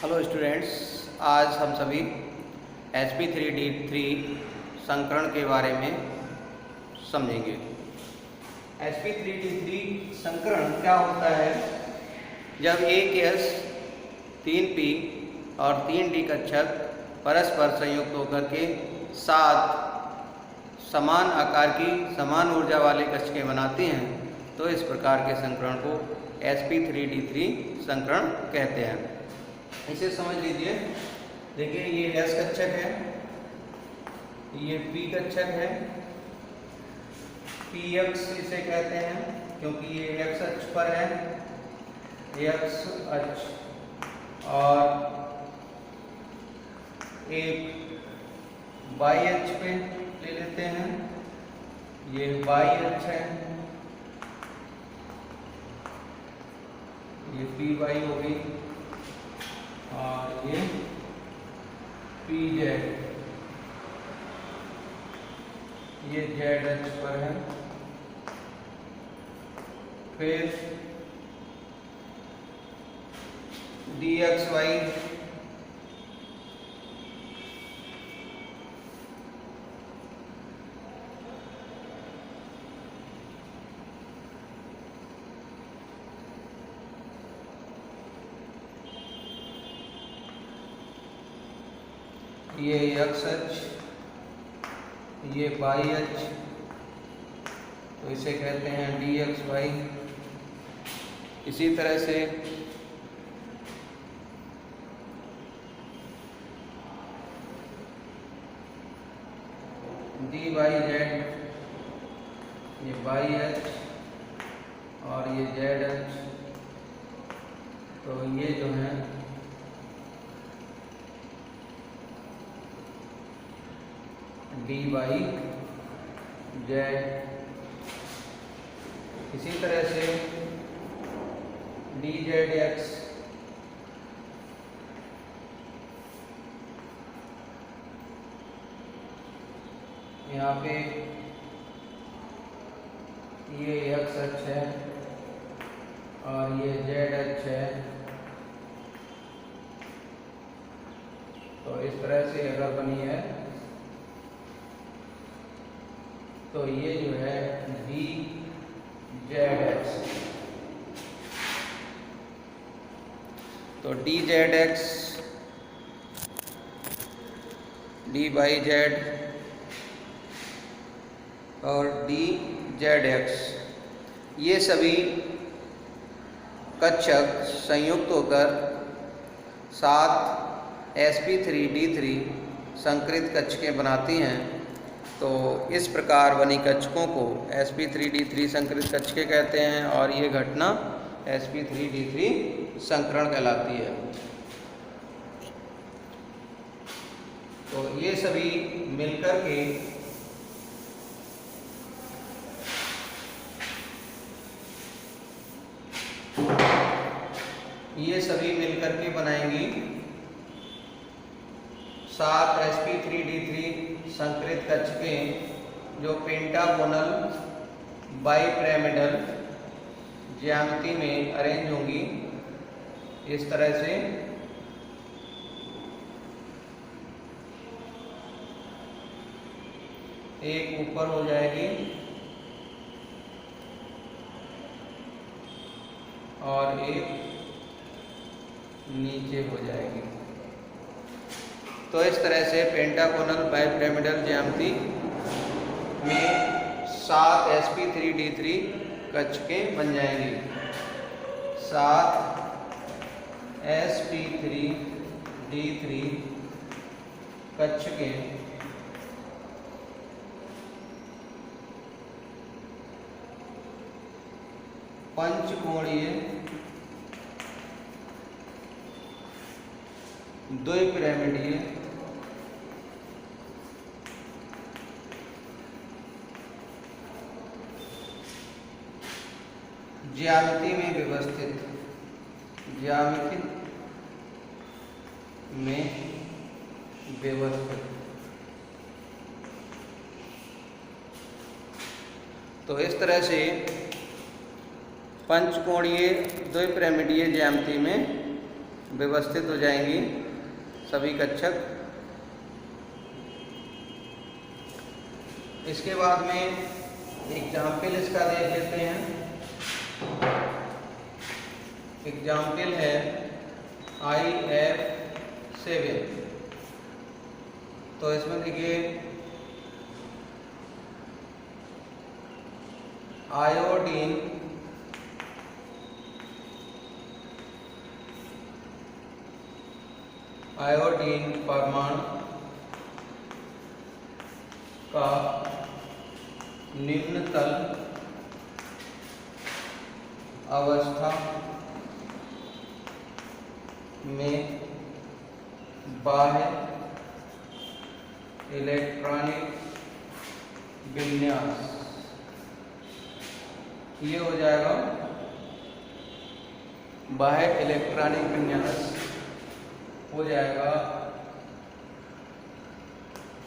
Hello students, आज हम सभी sp3d3 संकरण के बारे में समझेंगे। sp3d3 संकरण क्या होता है? जब एक S 3p और 3d कक्षक परस्पर संयुक्त होकर के साथ समान आकार की समान ऊर्जा वाले कक्षकें बनाती हैं तो इस प्रकार के संकरण को sp3d3 संकरण कहते हैं। इसे समझ लीजिए। देखिए, ये S कक्षक है, ये P कक्षक है, px इसे कहते हैं क्योंकि ये x अक्ष पर है, x अक्ष, और एक y अक्ष पे ले लेते हैं, ये y अक्ष है, ये py होगी और ये pz, ये z अक्ष पर है। फिर dxy ये x अक्ष, ये y अक्ष, तो इसे कहते हैं dxy। इसी तरह से dyz, ये y अक्ष और ये z अक्ष, तो ये जो है dyz। इसी तरह से dzx, यहाँ पे ये x अक्ष है और ये z अक्ष है, तो इस तरह से अगर बनी है तो ये जो है dzx, तो dzx, dyz और dzx ये सभी कक्षक संयुक्त होकर सात sp3d3 संकरित कक्षकें बनाती हैं। तो इस प्रकार बनी कक्षकों को sp3d3 संकरित कक्षकें कहते हैं और ये घटना sp3d3 संकरण कहलाती है। तो ये सभी मिलकर के बनाएंगी 7 sp3d3 संकरित कक्षकें जो पेंटागोनल बाइपिरामिडल ज्यामिति में अरेंज होंगी इस तरह से। एक ऊपर हो जाएगी और एक नीचे हो जाएगी। तो इस तरह से पेंटागोनल बाइपिरामिडल ज्यामिति में 7 sp3d3 कक्षकें बन जाएंगी। 7 sp3d3 कक्षकें पंचकोणीय द्विपिरामिडीय ज्यामिति में व्यवस्थित तो इस तरह से पंचकोणीय द्विपिरामिडीय ज्यामिति में व्यवस्थित हो जाएंगी सभी कक्षक। इसके बाद में एग्जाम्पल इसका देख लेते हैं। एग्जाम्पल है IF7। तो इसमें देखिए आयोडीन परमाणु का निम्नतल अवस्था में बाह्य इलेक्ट्रॉनिक विन्यास, ये हो जाएगा बाह्य इलेक्ट्रॉनिक विन्यास हो जाएगा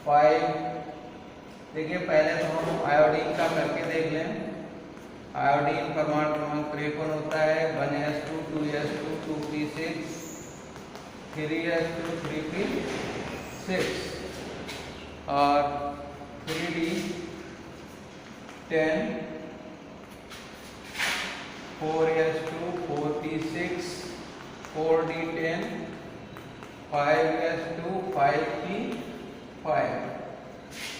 5। देखिए पहले तो हम आयोडीन का करके देख लें। आयोडीन परमाणु क्रमांक 53 होता है। 1s2 2s2 2p6 3s2 3p6 और 3d10 4s2 4p6 4d10 5s2 5p5।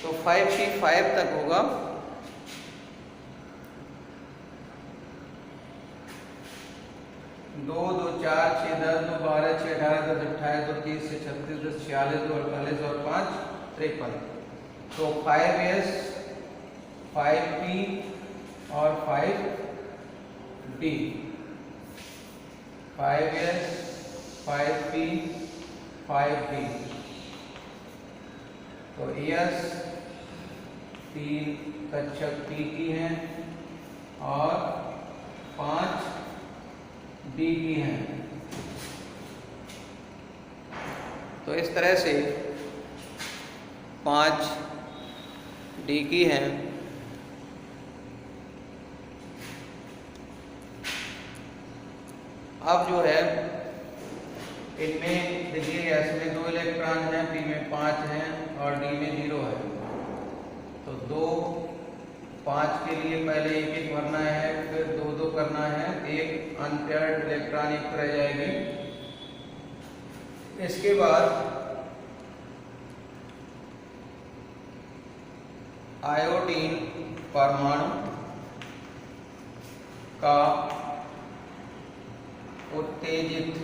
तो 5p5 तक होगा। दो 2 4 6 10 2 12 6 18 10 28 2 30 से 36 10 46 2 48 और 5 53। तो 5s 5p और 5d 5s 5p 5d। तो एस 3 कक्षक P की हैं और 5 D की हैं। तो इस तरह से 5 D की हैं। अब जो है इनमें देखिए एस में 2 इलेक्ट्रॉन हैं, पी में 5 हैं और डी में 0 है। तो 2 5 के लिए पहले एक एक भरना है, फिर 2 2 करना है, एक अनपेयर्ड इलेक्ट्रॉन एक रह जाएगी। इसके बाद आयोडीन परमाणु का उत्तेजित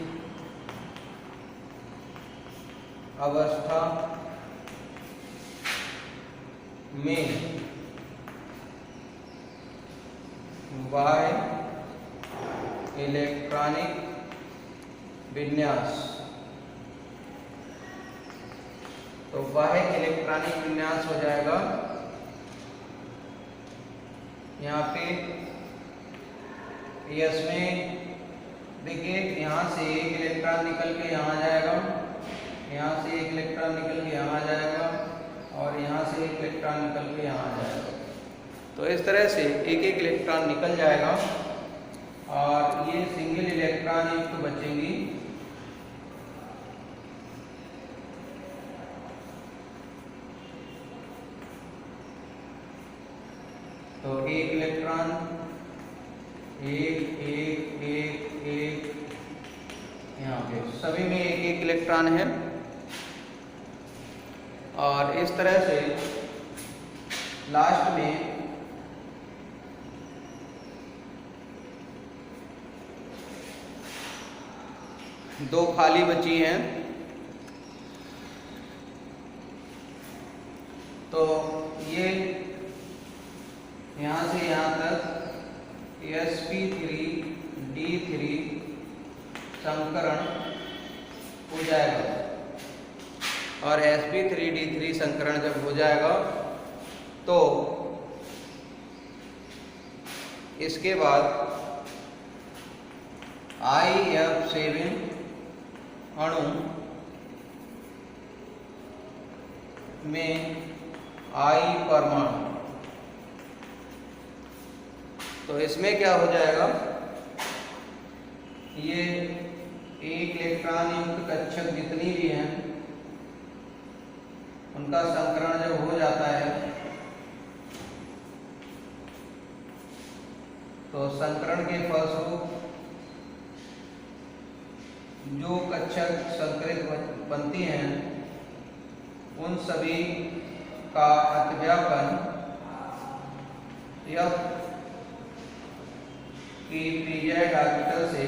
अवस्था में बाह्य इलेक्ट्रॉनिक विन्यास। तो बाह्य इलेक्ट्रॉनिक विन्यास हो जाएगा यहाँ पे एस में देखिए यहाँ से एक इलेक्ट्रॉन निकल के यहाँ आ जाएगा, यहाँ से एक इलेक्ट्रॉन निकल के यहाँ आ जाएगा और यहाँ से एक इलेक्ट्रॉन निकल के यहाँ आ जाएगा। तो इस तरह से एक एक इलेक्ट्रॉन निकल जाएगा और ये सिंगल इलेक्ट्रॉन एक तो बचेंगी। तो एक इलेक्ट्रॉन एक एक एक एक यहाँ पे सभी में एक एक इलेक्ट्रॉन है। और इस तरह से लास्ट में दो खाली बची हैं। तो ये यहाँ से यहाँ तक sp3d3 संकरण हो जाएगा। और sp3d3 संकरण जब हो जाएगा तो इसके बाद IF7 अणु में I परमाणु। तो इसमें क्या हो जाएगा, ये एक इलेक्ट्रॉन युक्त कक्षक जितनी भी हैं उनका संकरण जब हो जाता है तो संकरण के फलस्वरूप जो कक्षक संकरित बनती हैं उन सभी का अतिव्यापन F की पीरियड ऑर्बिटल से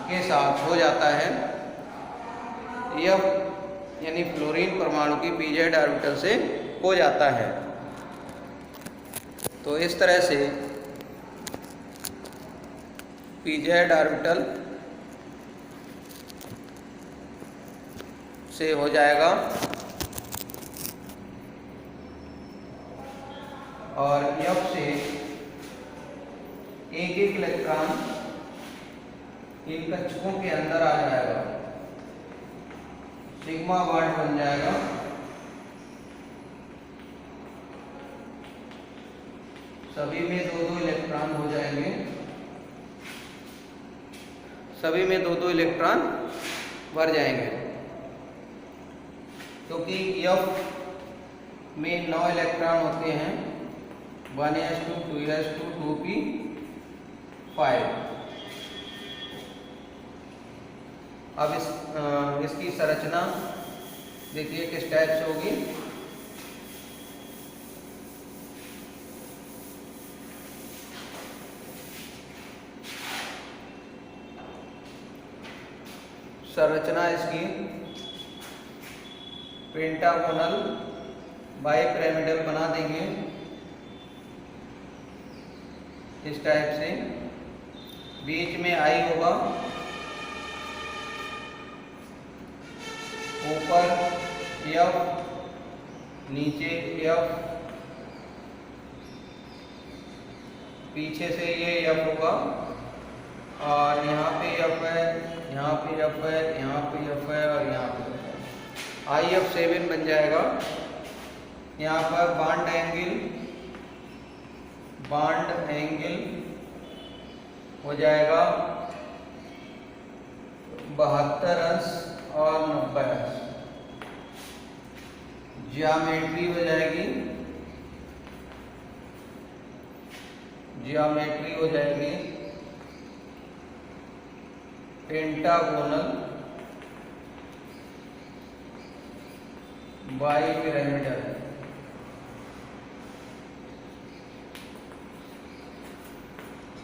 के साथ हो जाता है। F यानी फ्लोरीन परमाणु की पीरियड ऑर्बिटल से हो जाता है। तो इस तरह से पीरियड ऑर्बिटल से हो जाएगा और F से एक एक इलेक्ट्रॉन इन कक्षकों के अंदर आ जाएगा, सिग्मा बॉन्ड बन जाएगा। सभी में दो दो इलेक्ट्रॉन हो जाएंगे, सभी में दो दो इलेक्ट्रॉन भर जाएंगे, क्योंकि F में 9 इलेक्ट्रॉन होते हैं, 1s2 2s2 2p5। अब इसकी संरचना देखिए किस टाइप से होगी। संरचना इसकी पेंटागोनल बाइपिरामिडल बना देंगे इस टाइप से। बीच में आई होगा, ऊपर F, नीचे F, पीछे से ये F होगा और यहाँ पे F है, यहाँ पे F है, यहाँ पे F है और यहाँ पे IF7 बन जाएगा। यहाँ पर बॉन्ड एंगल हो जाएगा 72 अंश और 90 अंश। ज्योमेट्री हो जाएगी, pentagonal bipyramidal.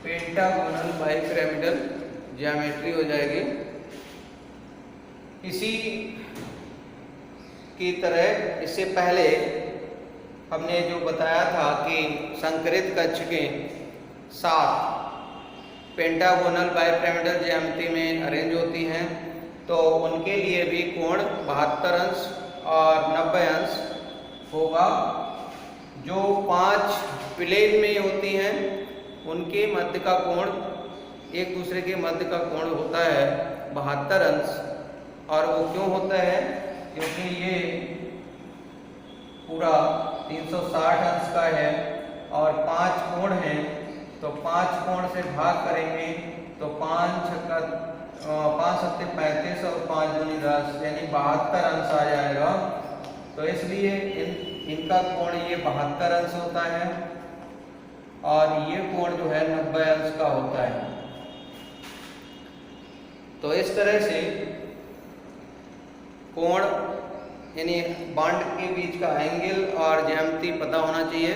Pentagonal bipyramidal geometry हो जाएगी। इसी की तरह इससे पहले हमने जो बताया था कि संकरित कक्ष के साथ पेंटागोनल बाइपिरामिडल ज्यामिति में अरेंज होती हैं, तो उनके लिए भी कोण 72 अंश और 90 अंश होगा। जो 5 प्लेन में होती हैं उनके मध्य का कोण, एक दूसरे के मध्य का कोण होता है 72 अंश। और वो क्यों होता है? क्योंकि ये पूरा 360 अंश का है और 5 कोण हैं, तो 5 कोण से भाग करेंगे तो 5 छक्का 5 सत्ते 35 और 5 दूनी 10 यानी 72 अंश आ जाएगा। तो इसलिए इनका कोण ये 72 अंश होता है और ये कोण जो है 90 अंश का होता है। तो इस तरह से कोण यानी बॉन्ड के बीच का एंगल और ज्यामिति पता होना चाहिए।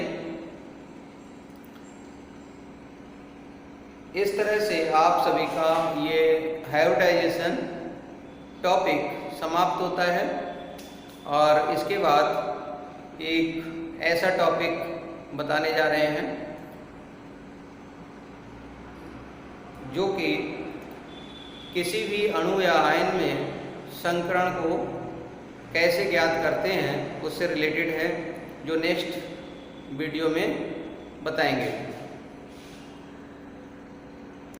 इस तरह से आप सभी का ये हाइब्रिडाइजेशन टॉपिक समाप्त होता है और इसके बाद एक ऐसा टॉपिक बताने जा रहे हैं जो कि किसी भी अणु या आयन में संकरण को कैसे ज्ञात करते हैं उससे रिलेटेड है, जो नेक्स्ट वीडियो में बताएंगे।